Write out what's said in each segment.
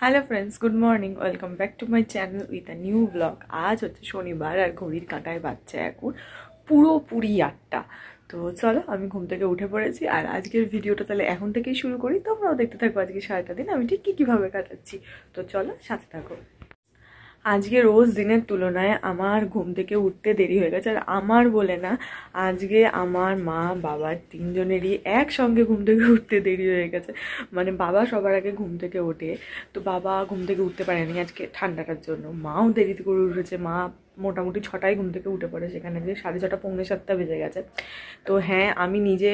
Hello friends, good morning. Welcome back to my channel with a new blog. আজ হচ্ছে শনিবার আর ঘড়ির কাঁটায় বাজছে এখন পুরোপুরি 8টা। তো চলো, আমি ঘুম থেকে উঠে পড়েছি আর আজকের ভিডিওটা তাহলে এখন থেকেই শুরু করি। তোমরাও দেখতে থাকো আজকে সারাটা দিন আমি ঠিক কীভাবে কাটাচ্ছি। তো চলো, সাথে থাকো। আজকে রোজ দিনের তুলনায় আমার ঘুম থেকে উঠতে দেরি হয়ে গেছে। আর আমার বলে না, আজকে আমার মা বাবার তিনজনেরই একসঙ্গে ঘুম থেকে উঠতে দেরি হয়ে গেছে। মানে বাবা সবার আগে ঘুম থেকে ওঠে, তো বাবা ঘুম থেকে উঠতে পারেনি আজকে ঠান্ডাটার জন্য। মাও দেরিতে করে উঠেছে, মা মোটামুটি 6টায় ঘুম থেকে উঠে পড়ে, সেখানে যে 6:30 পৌনে 7টা বেজে গেছে। তো হ্যাঁ, আমি নিজে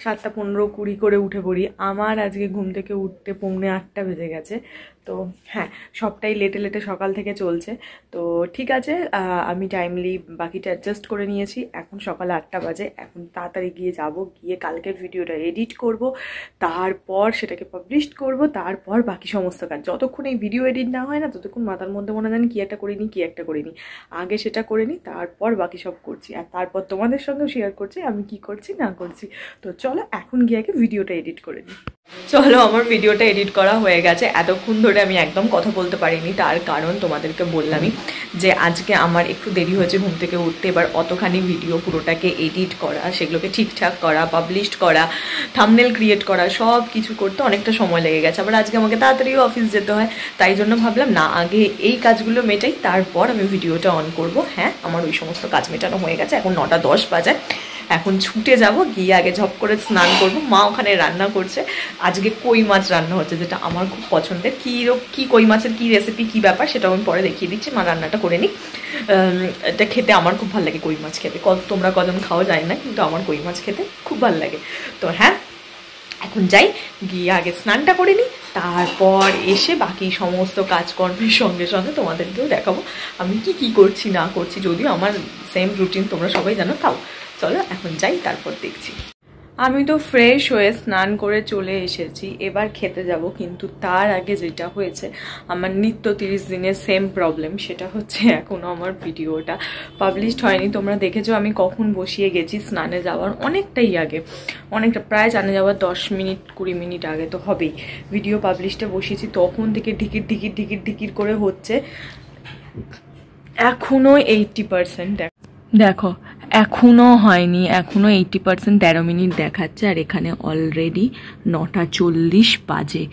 7টা 15 20 করে উঠে পড়ি। আমার আজকে ঘুম থেকে উঠতে পৌনে 8টা বেজে গেছে। তো হ্যাঁ, সবটাই লেটে লেটে সকাল থেকে চলছে। তো ঠিক আছে, আমি টাইমলি বাকিটা অ্যাডজাস্ট করে নিয়েছি। এখন সকাল 8টা বাজে। এখন তাড়াতাড়ি গিয়ে কালকের ভিডিওটা এডিট করব, তারপর সেটাকে পাবলিশ করব, তারপর বাকি সমস্ত কাজ। যতক্ষণ এই ভিডিও এডিট না হয় না, ততক্ষণ মাথার মধ্যে মনে জানি কি একটা করিনি। আগে সেটা করে নিই, তারপর বাকি সব করছি। আর তারপর তোমাদের সঙ্গেও শেয়ার করছি আমি কি করছি না করছি। তো চলো, এখন গিয়ে আগে ভিডিওটা এডিট করে নিই। চলো, আমার ভিডিওটা এডিট করা হয়ে গেছে। এতক্ষণ ধরে আমি একদম কথা বলতে পারিনি, তার কারণ তোমাদেরকে বললামই যে আজকে আমার একটু দেরি হয়েছে ঘুম থেকে উঠতে। এবার অতখানি ভিডিও পুরোটাকে এডিট করা, সেগুলোকে ঠিকঠাক করা, পাবলিশ করা, থাম্বনেল ক্রিয়েট করা, সব কিছু করতে অনেকটা সময় লেগে গেছে। আবার আজকে আমাকে তাড়াতাড়িও অফিস যেতে হয়, তাই জন্য ভাবলাম না, আগে এই কাজগুলো মেটাই, তারপর আমি ভিডিওটা অন করব। হ্যাঁ, আমার ওই সমস্ত কাজ মেটানো হয়ে গেছে। এখন 9টা 10 বাজে। এখন ছুটে যাব, গিয়ে আগে ঝপ করে স্নান করব। মা ওখানে রান্না করছে। আজকে কই মাছ রান্না হচ্ছে, যেটা আমার খুব পছন্দের। কি কই মাছের কি রেসিপি, কি ব্যাপার, সেটা আমি পরে দেখিয়ে দিচ্ছি। মা রান্নাটা করে নিই। এটা খেতে আমার খুব ভালো লাগে, কই মাছ খেতে। তোমরা কজন খাও যায় না, কিন্তু আমার কই মাছ খেতে খুব ভালো লাগে। তো হ্যাঁ, এখন যাই, গিয়ে আগে স্নানটা করে নিই, তারপর এসে বাকি সমস্ত কাজকর্মের সঙ্গে সঙ্গে তোমাদেরকেও দেখাবো আমি কি করছি না করছি। যদিও আমার সেম রুটিন তোমরা সবাই জানো, তাও চলো এখন যাই, তারপর দেখছি। আমি তো ফ্রেশ হয়ে স্নান করে চলে এসেছি, এবার খেতে যাব। কিন্তু তার আগে যেটা হয়েছে, আমার নিত্য 30 দিনের সেম প্রবলেম, সেটা হচ্ছে এখনও আমার ভিডিওটা পাবলিশড হয়নি। তোমরা দেখেছো আমি কখন বসিয়ে গেছি স্নানে যাওয়ার অনেকটাই আগে, প্রায় স্নানে যাওয়ার 10 মিনিট 20 মিনিট আগে তো হবেই। ভিডিও পাবলিশটা বসিয়েছি, তখন থেকে ঢিকির করে হচ্ছে। এখনও 80%। দেখো, এখনও হয়নি, এখনও 80%, 13 মিনিট দেখাচ্ছে। আর এখানে অলরেডি 9টা 40 বাজে।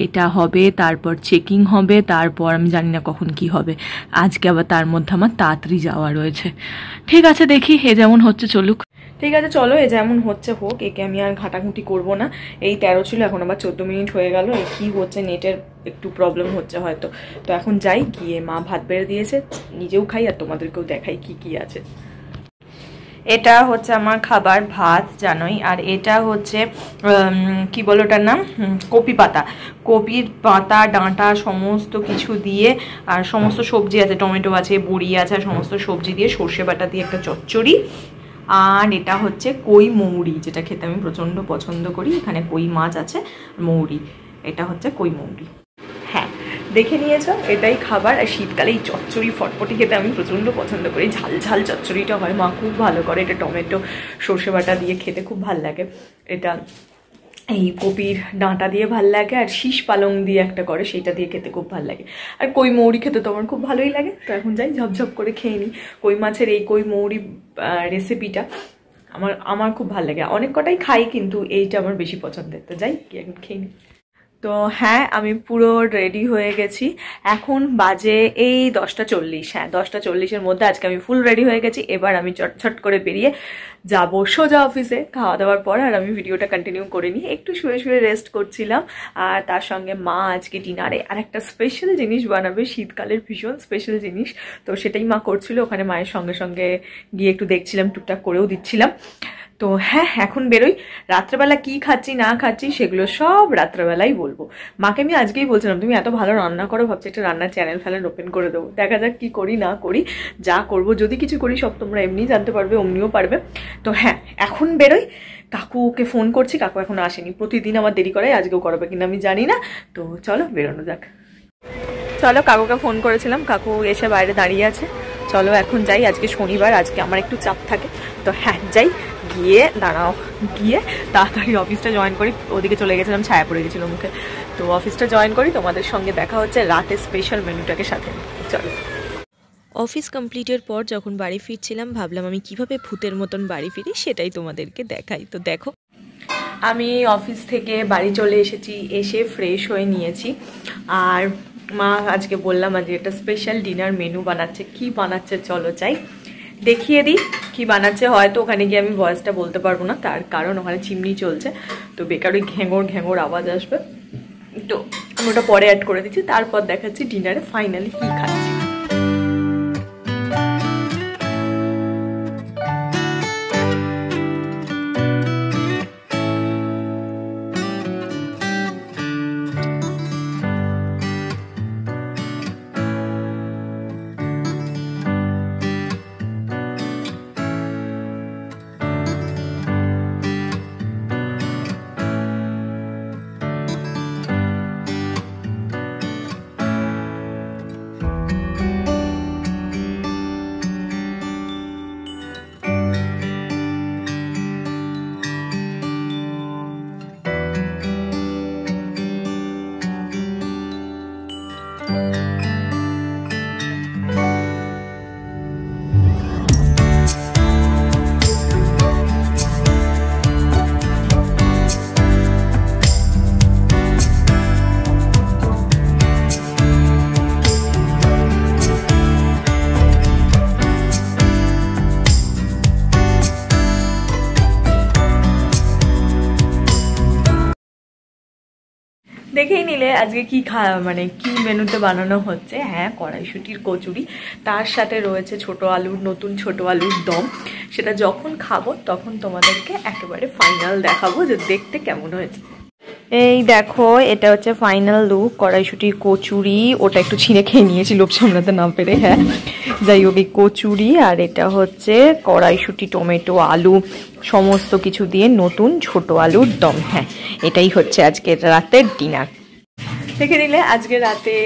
এটা হবে, তারপর চেকিং হবে, তারপর আমি জানি না কখন কি হবে। আজকে আবার তার মধ্যে আমার তাড়াতাড়ি যাওয়া রয়েছে। ঠিক আছে, দেখি এ যেমন হচ্ছে চলুক। ঠিক আছে চলো, এ যেমন হচ্ছে হোক, একে আমি আর ঘাটাঘুটি করবো না। এই 13 ছিল, এখন আবার 14 মিনিট হয়ে গেল। এ কি হচ্ছে, নেটের একটু প্রবলেম হচ্ছে হয়তো। তো এখন যাই, গিয়ে মা ভাত বেড়ে দিয়েছে, নিজেও খাই আর তোমাদেরকেও দেখাই কি আছে। এটা হচ্ছে আমার খাবার, ভাত জানোই। আর এটা হচ্ছে কি বলো ওটার নাম, কপির পাতা ডাঁটা সমস্ত কিছু দিয়ে, আর সমস্ত সবজি আছে, টমেটো আছে, বড়ি আছে, সমস্ত সবজি দিয়ে সর্ষে বাটা দিয়ে একটা চচ্চড়ি। আর এটা হচ্ছে কই মৌরি, যেটা খেতে আমি প্রচণ্ড পছন্দ করি। এখানে কই মাছ আছে, মৌরি, এটা হচ্ছে কই মৌরি। হ্যাঁ, দেখে নিয়েছ, এটাই খাবার। আর শীতকালে এই চচ্চড়ি ফটফটি খেতে আমি প্রচণ্ড পছন্দ করি। ঝাল চচ্চড়িটা হয়, মা খুব ভালো করে। এটা টমেটো সর্ষে বাটা দিয়ে খেতে খুব ভাল লাগে। এটা এই কপির ডাঁটা দিয়ে ভাল লাগে, আর শীষ পালং দিয়ে একটা করে, সেইটা দিয়ে খেতে খুব ভাল লাগে। আর কই মৌরি খেতে তো আমার খুব ভালোই লাগে। তো এখন যাই, ঝপঝপ করে খেয়ে নিই। কই মাছের এই কই মৌরি রেসিপিটা আমার খুব ভালো লাগে। অনেক কটাই খাই, কিন্তু এইটা আমার বেশি পছন্দের। তো যাই, এখন খেয়ে নিই। তো হ্যাঁ, আমি পুরো রেডি হয়ে গেছি। এখন বাজে এই 10টা 40। হ্যাঁ, 10টা 40-এর মধ্যে আজকে আমি ফুল রেডি হয়ে গেছি। এবার আমি চটছট করে বেরিয়ে যাব সোজা অফিসে খাওয়া দাওয়ার পর। আর আমি ভিডিওটা কন্টিনিউ করে নিই। একটু শুয়ে রেস্ট করছিলাম। আর তার সঙ্গে মা আজকে ডিনারে আর একটা স্পেশাল জিনিস বানাবে, শীতকালের ভীষণ স্পেশাল জিনিস। তো সেটাই মা করছিল, ওখানে মায়ের সঙ্গে সঙ্গে গিয়ে একটু দেখছিলাম, টুকটাক করেও দিচ্ছিলাম। তো হ্যাঁ, এখন বেরোই। রাত্রেবেলা কি খাচ্ছি না খাচ্ছি সেগুলো সব রাত্রেবেলাই বলবো। মাকে আমি আজকেই বলছিলাম, তুমি এত ভালো রান্না করো, ভাবছি একটা রান্নার চ্যানেল ওপেন করে দেবো। দেখা যাক কি করি না করি। যা করব, যদি কিছু করি সব তোমরা এমনি জানতে পারবে, অমনিও পারবে। তো হ্যাঁ, এখন বেরোই। কাকুকে ফোন করছি, কাকু এখনো আসেনি। প্রতিদিন আমার দেরি করে, আজকেও করাবে কিনা আমি জানি না। তো চলো, বেরোনো যাক। চলো, কাকুকে ফোন করেছিলাম, কাকু এসে বাইরে দাঁড়িয়ে আছে। চলো এখন যাই। আজকে শনিবার, আজকে আমার একটু চাপ থাকে। তো হ্যাঁ, যাই, গিয়ে গিয়ে তাড়াতাড়ি অফিসটা জয়েন করি। ওদিকে চলে গেছিলাম, ছায়া পড়ে গেছিলো মুখে। তো অফিসটা জয়েন করি, তোমাদের সঙ্গে দেখা হচ্ছে রাতে স্পেশাল মেনুটাকে সাথে। চলো। অফিস কমপ্লিটের পর যখন বাড়ি ফিরছিলাম, ভাবলাম আমি কিভাবে ভূতের মতন বাড়ি ফিরি সেটাই তোমাদেরকে দেখাই। তো দেখো, আমি অফিস থেকে বাড়ি চলে এসেছি, এসে ফ্রেশ হয়ে নিয়েছি। আর মা আজকে বললাম আজকে একটা স্পেশাল ডিনার মেনু বানাচ্ছে। কি বানাচ্ছে চলো চাই দেখিয়ে দিই কি বানাচ্ছে। হয়তো ওখানে গিয়ে আমি ভয়েসটা বলতে পারবো না, তার কারণ ওখানে চিমনি চলছে, তো বেকার ওই ঘ্যাঙর আওয়াজ আসবে। তো আমি ওটা পরে অ্যাড করে দিচ্ছি, তারপর দেখাচ্ছি ডিনারে ফাইনালি কি খাচ্ছি। দেখেই নিলে আজকে কি মানে কি মেনুতে বানানো হচ্ছে। হ্যাঁ, কড়াইশুঁটির কচুরি, তার সাথে রয়েছে নতুন ছোট আলুর দম। সেটা যখন খাবো তখন তোমাদেরকে একেবারে ফাইনাল দেখাবো যে দেখতে কেমন হয়েছে। এই দেখো, এটা হচ্ছে ফাইনাল লুক। কড়াইশুঁটির কচুরি, ওটা একটু ছিঁড়ে খেয়ে নিয়েছি লোভ সামলাতে না পেরে। হ্যাঁ, যাই হোক, এই কচুরি আর এটা হচ্ছে কড়াইশুঁটি, টমেটো, আলু সমস্ত কিছু দিয়ে নতুন ছোট আলুর দম। হ্যাঁ, এটাই হচ্ছে আজকের রাতের ডিনার। দেখে নিলে আজকে রাতে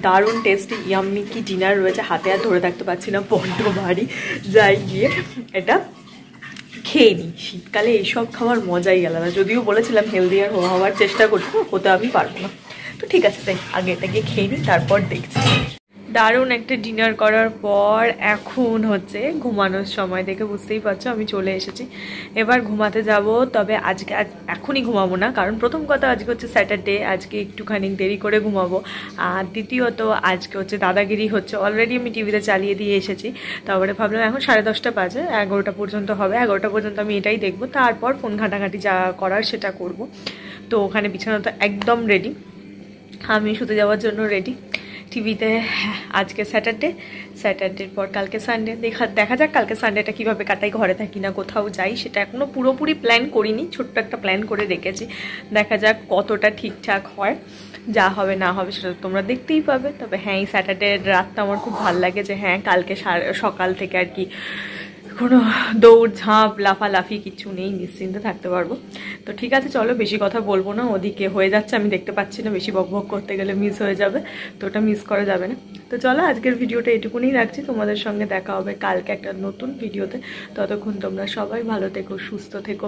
দারুণ টেস্টি ইয়াম্মি কি ডিনার রয়েছে। হাতে আর ধরে থাকতে পারছি না, বড্ড ভারী। যাই গিয়ে এটা খেয়ে নিই। শীতকালে এইসব খাওয়ার মজাই আলাদা। যদিও বলেছিলাম হেলদি আর হওয়ার চেষ্টা করছি, হতে আমি পারবো না। তো ঠিক আছে, তাই আগে এটা গিয়ে খেয়ে নিই, তারপর দেখছি। দারুণ একটা ডিনার করার পর এখন হচ্ছে ঘুমানোর সময়। দেখে বুঝতেই পারছো আমি চলে এসেছি, এবার ঘুমাতে যাব। তবে আজকে এখনই ঘুমাবো না, কারণ প্রথম কথা আজকে হচ্ছে স্যাটারডে, আজকে একটুখানি দেরি করে ঘুমাবো। আর দ্বিতীয়ত আজকে হচ্ছে দাদাগিরি হচ্ছে, অলরেডি আমি টিভিতে চালিয়ে দিয়ে এসেছি। তারপরে ভাবলাম এখন 10:30 বাজে, 11টা পর্যন্ত হবে, 11টা পর্যন্ত আমি এটাই দেখবো, তারপর ফোন ঘাঁটাঘাঁটি যা করার সেটা করব। তো ওখানে বিছানা তো একদম রেডি, আমি শুতে যাওয়ার জন্য রেডি। টিভিতে আজকে স্যাটারডের পর কালকে সানডে, দেখা যাক কালকে সানডেটা কীভাবে কাটাই। ঘরে থাকি না কোথাও যাই, সেটা এখনও পুরোপুরি প্ল্যান করিনি, ছোট্ট একটা প্ল্যান করে রেখেছি। দেখা যাক কতটা ঠিকঠাক হয়, যা হবে না হবে সেটা তোমরা দেখতেই পাবে। তবে হ্যাঁ, এই স্যাটারডের রাতটা আমার খুব ভালো লাগে যে হ্যাঁ কালকে সকাল থেকে আর কি কোনো দৌড় ঝাঁপ লাফালাফি কিছু নেই, নিশ্চিন্তে থাকতে পারবো। তো ঠিক আছে, চলো বেশি কথা বলবো না, ওদিকে হয়ে যাচ্ছে আমি দেখতে পাচ্ছি না, বেশি বকবক করতে গেলে মিস হয়ে যাবে, তো ওটা মিস করা যাবে না। তো চলো আজকের ভিডিওটা এটুকুনি রাখছি, তোমাদের সঙ্গে দেখা হবে কালকে একটা নতুন ভিডিওতে। ততক্ষণ তোমরা সবাই ভালো থেকো, সুস্থ থেকো,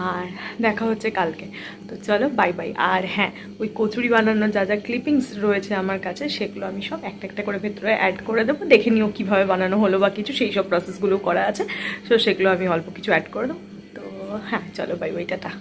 আর দেখা হচ্ছে কালকে। তো চলো বাই বাই। আর হ্যাঁ, ওই কচুরি বানানোর যা যা ক্লিপিংস রয়েছে আমার কাছে, সেগুলো আমি সব একটা একটা করে ভেতরে অ্যাড করে দেবো, দেখে নিও কীভাবে বানানো হলো বা কিছু, সেই সব প্রসেসগুলো করা আছে। তো সেগুলো আমি অল্প কিছু অ্যাড করে দেবো। তো হ্যাঁ, চলো বাই বাই, টাটা।